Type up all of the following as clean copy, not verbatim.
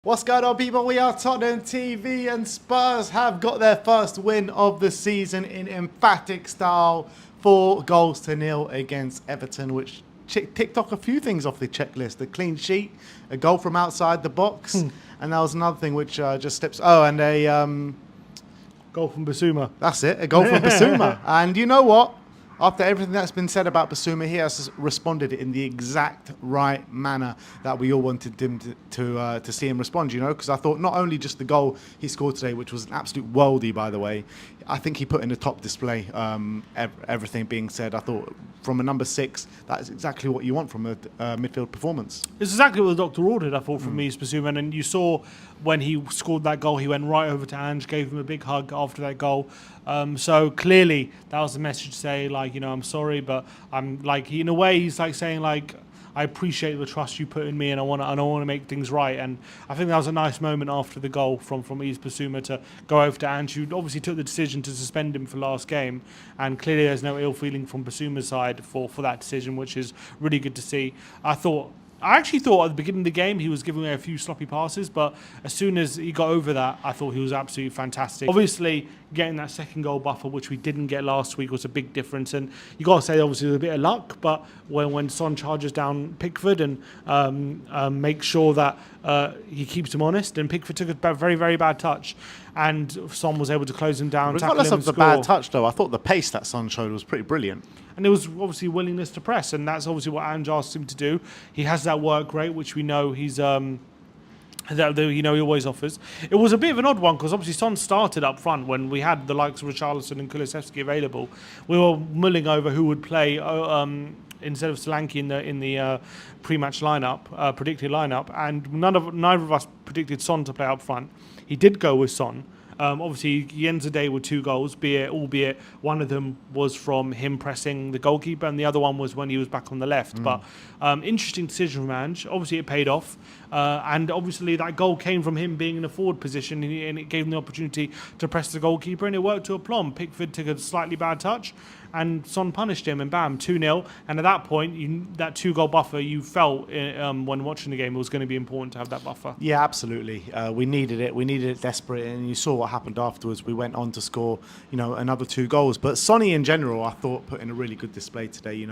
What's going on, people? We are Tottenham TV, and Spurs have got their first win of the season in emphatic style, 4-0 against Everton, which ticked off a few things off the checklist. A clean sheet, a goal from outside the box, and that was another thing which just slips. Oh, and a goal from Bissouma. That's it, a goal from Bissouma. And you know what? After everything that's been said about Bissouma, he has responded in the exact right manner that we all wanted him to see him respond, you know, because I thought not only just the goal he scored today, which was an absolute worldie, by the way, I think he put in a top display, everything being said. I thought from a number 6, that is exactly what you want from a midfield performance. It's exactly what the doctor ordered, I thought, from me, Bissouma. And you saw when he scored that goal, he went right over to Ange, gave him a big hug after that goal. So clearly that was the message to say, like, you know, I'm sorry, but I'm like, in a way, he's like saying, like, I appreciate the trust you put in me, and I want to make things right. And I think that was a nice moment after the goal from Yves Bissouma to go over to Ange, who obviously took the decision to suspend him for last game. And clearly there's no ill feeling from Bissouma's side for that decision, which is really good to see. I actually thought at the beginning of the game he was giving away a few sloppy passes, but as soon as he got over that, I thought he was absolutely fantastic. Obviously, getting that second goal buffer, which we didn't get last week, was a big difference. And you got to say, obviously, there's a bit of luck, but when Son charges down Pickford and makes sure that he keeps him honest, and Pickford took a very, very bad touch, and Son was able to close him down, Regardless of the bad touch, though, I thought the pace that Son showed was pretty brilliant. And it was obviously willingness to press, and that's obviously what Ange asked him to do. He has that work rate, which we know he always offers. It was a bit of an odd one because obviously Son started up front when we had the likes of Richarlison and Kulusevski available. We were mulling over who would play instead of Solanke in the pre-match lineup, predicted lineup, and neither of us predicted Son to play up front. He did go with Son. Obviously, he ends the day with 2 goals, albeit one of them was from him pressing the goalkeeper, and the other one was when he was back on the left. But interesting decision from Ange. Obviously, it paid off. And obviously, that goal came from him being in a forward position, and it gave him the opportunity to press the goalkeeper, and it worked to aplomb. Pickford took a slightly bad touch, and Son punished him, and bam, 2-0. And at that point, that 2-goal buffer, you felt when watching the game, it was going to be important to have that buffer. Yeah, absolutely. We needed it. We needed it desperate, and you saw what happened afterwards. We went on to score, another 2 goals. But Sonny, in general, I thought put in a really good display today.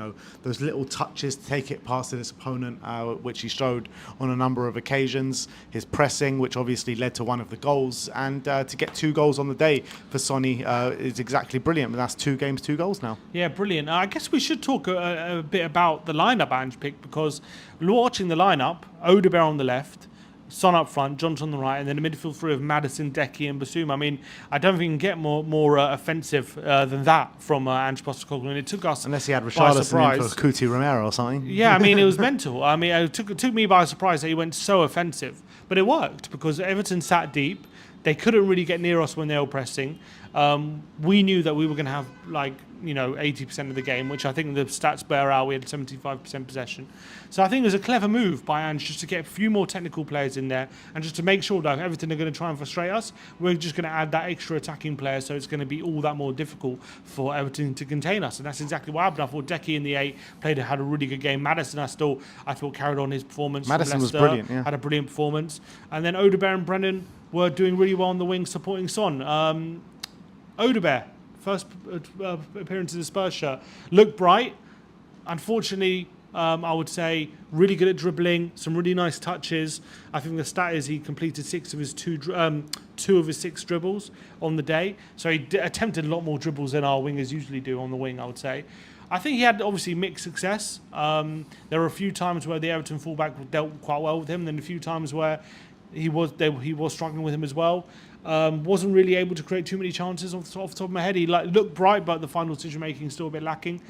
Those little touches to take it past his opponent, which he showed on a number of occasions. His pressing, which obviously led to one of the goals, and to get 2 goals on the day for Sonny is exactly brilliant. But that's 2 games, 2 goals now. Yeah, brilliant. I guess we should talk a bit about the lineup Ange picked, because watching the lineup, Odoberu on the left, Son up front, Johnson on the right, and then a midfield 3 of Maddison, Decky, and Bissouma. I mean, I don't think you can get more offensive than that from Ange Postecoglou, and it took us unless he had Richarlison in for Cuti Romero or something. Yeah, I mean, it was mental. I mean, it took me by surprise that he went so offensive, but it worked because Everton sat deep. They couldn't really get near us when they were pressing. We knew that we were going to have 80% of the game, which I think the stats bear out. We had 75% possession. So I think it was a clever move by Ange just to get a few more technical players in there, and just to make sure that Everton are going to try and frustrate us, we're just going to add that extra attacking player, so it's going to be all that more difficult for Everton to contain us. And that's exactly what happened. I thought Decky in the 8 had a really good game. Maddison, I thought carried on his performance. Maddison was brilliant, yeah. Had a brilliant performance. And then Odoberu and Brennan were doing really well on the wing, supporting Son. Odoberu, first appearance in the Spurs shirt, looked bright. Unfortunately, I would say really good at dribbling, some really nice touches. I think the stat is he completed 2 of his 6 dribbles on the day. So he attempted a lot more dribbles than our wingers usually do on the wing, I would say. I think he had obviously mixed success. There were a few times where the Everton fullback dealt quite well with him, and then a few times where he was struggling with him as well. Wasn't really able to create too many chances off the top of my head. He looked bright, but the final decision making still a bit lacking.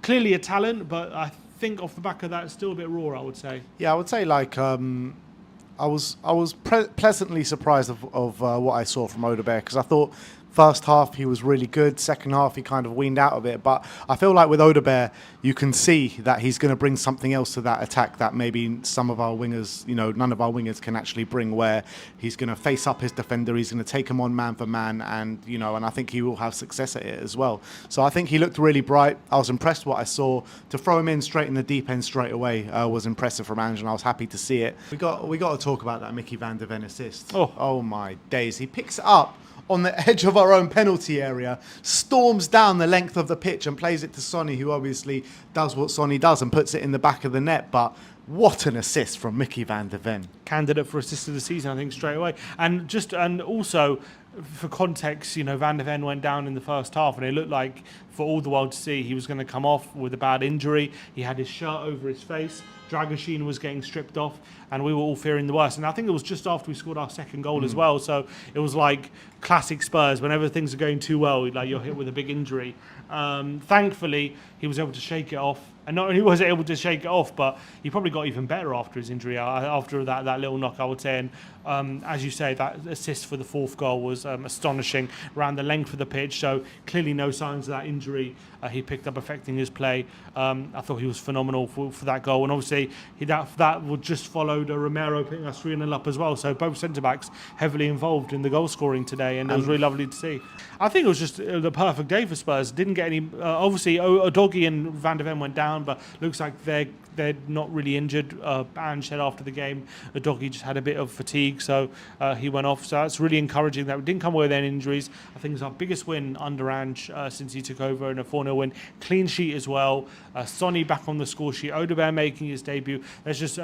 Clearly a talent, but I think off the back of that, it's still a bit raw, I would say. Yeah, I would say I was pleasantly surprised of what I saw from Odoberu, because I thought First half, he was really good. Second half, he kind of weaned out of it. But I feel like with Odoberu, you can see that he's going to bring something else to that attack that maybe some of our wingers, none of our wingers can actually bring, where he's going to face up his defender, he's going to take him on man for man, and I think he will have success at it as well. So I think he looked really bright. I was impressed what I saw. To throw him in straight in the deep end straight away was impressive from Ange, and I was happy to see it. We got to talk about that Mickey van der Ven assist. Oh my days. He picks it up on the edge of our own penalty area, storms down the length of the pitch and plays it to Sonny, who obviously does what Sonny does and puts it in the back of the net. But what an assist from Mickey van der Ven. Candidate for assist of the season, I think, straight away. And also, for context, Van der Ven went down in the first half, and it looked like, for all the world to see, he was going to come off with a bad injury. He had his shirt over his face. Dragoshin was getting stripped off, and we were all fearing the worst. And I think it was just after we scored our second goal as well. So it was like classic Spurs. Whenever things are going too well, like you're hit with a big injury. Thankfully, he was able to shake it off. And not only was he able to shake it off, but he probably got even better after his injury, after that little knock, I would say. And as you say, that assist for the fourth goal was astonishing, around the length of the pitch. So clearly no signs of that injury he picked up affecting his play. I thought he was phenomenal for that goal. And obviously that would just followed Romero picking us 3-0 up as well. So both centre-backs heavily involved in the goal scoring today, and it was really lovely to see. I think it was just the perfect day for Spurs. Didn't get any... obviously, Udogie and Van der Ven went down, but looks like they're not really injured. Ange said after the game, Udogie just had a bit of fatigue, so he went off. So that's really encouraging that we didn't come away with any injuries. I think it's our biggest win under Ange since he took over, in a 4-0 win. Clean sheet as well. Sonny back on the score sheet. Odoberu making his debut. There's just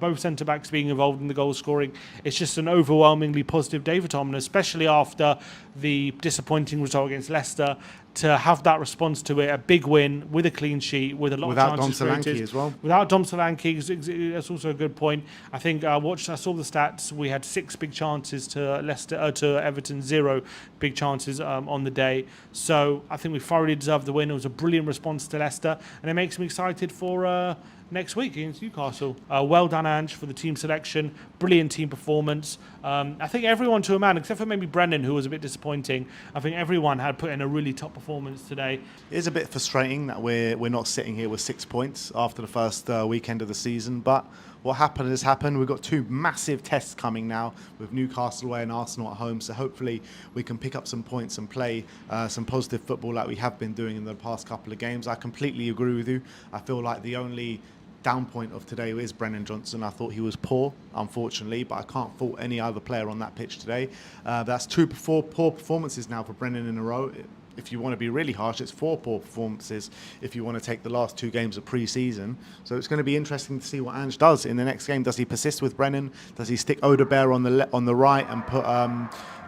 both centre-backs being involved in the goal scoring. It's just an overwhelmingly positive day for Tottenham, especially after the disappointing result against Leicester. To have that response to it, a big win with a clean sheet, with a lot without of chances created. As well. Without Dom Solanke, that's also a good point. I think I saw the stats. We had 6 big chances to Everton, 0 big chances on the day. So I think we thoroughly deserved the win. It was a brilliant response to Leicester, and it makes me excited for next week against Newcastle. Well done, Ange, for the team selection. Brilliant team performance. I think everyone to a man, except for maybe Brennan, who was a bit disappointing. I think everyone had put in a really top performance today. It is a bit frustrating that we're not sitting here with 6 points after the first weekend of the season, but what happened has happened. We've got 2 massive tests coming now with Newcastle away and Arsenal at home, so hopefully we can pick up some points and play some positive football like we have been doing in the past couple of games. I completely agree with you. I feel like the only down point of today is Brennan Johnson. I thought he was poor, unfortunately, but I can't fault any other player on that pitch today. That's 2 poor performances now for Brennan in a row. If you want to be really harsh, it's 4 poor performances if you want to take the last 2 games of pre-season. So it's going to be interesting to see what Ange does in the next game. Does he persist with Brennan? Does he stick Odoberu on the right and put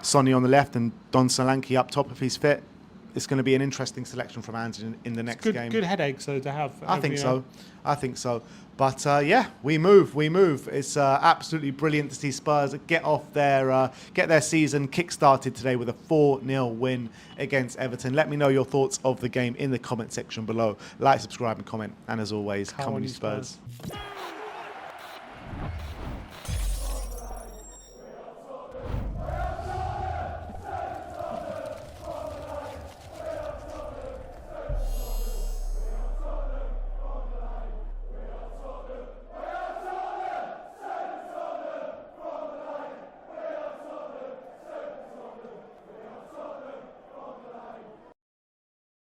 Sonny on the left and Don Solanke up top if he's fit? It's going to be an interesting selection from Ange in the next game. Good headache, so to have. I think so. But yeah, we move. It's absolutely brilliant to see Spurs get their season kick-started today with a 4-0 win against Everton. Let me know your thoughts of the game in the comment section below. Like, subscribe, and comment. And as always, come on, you Spurs.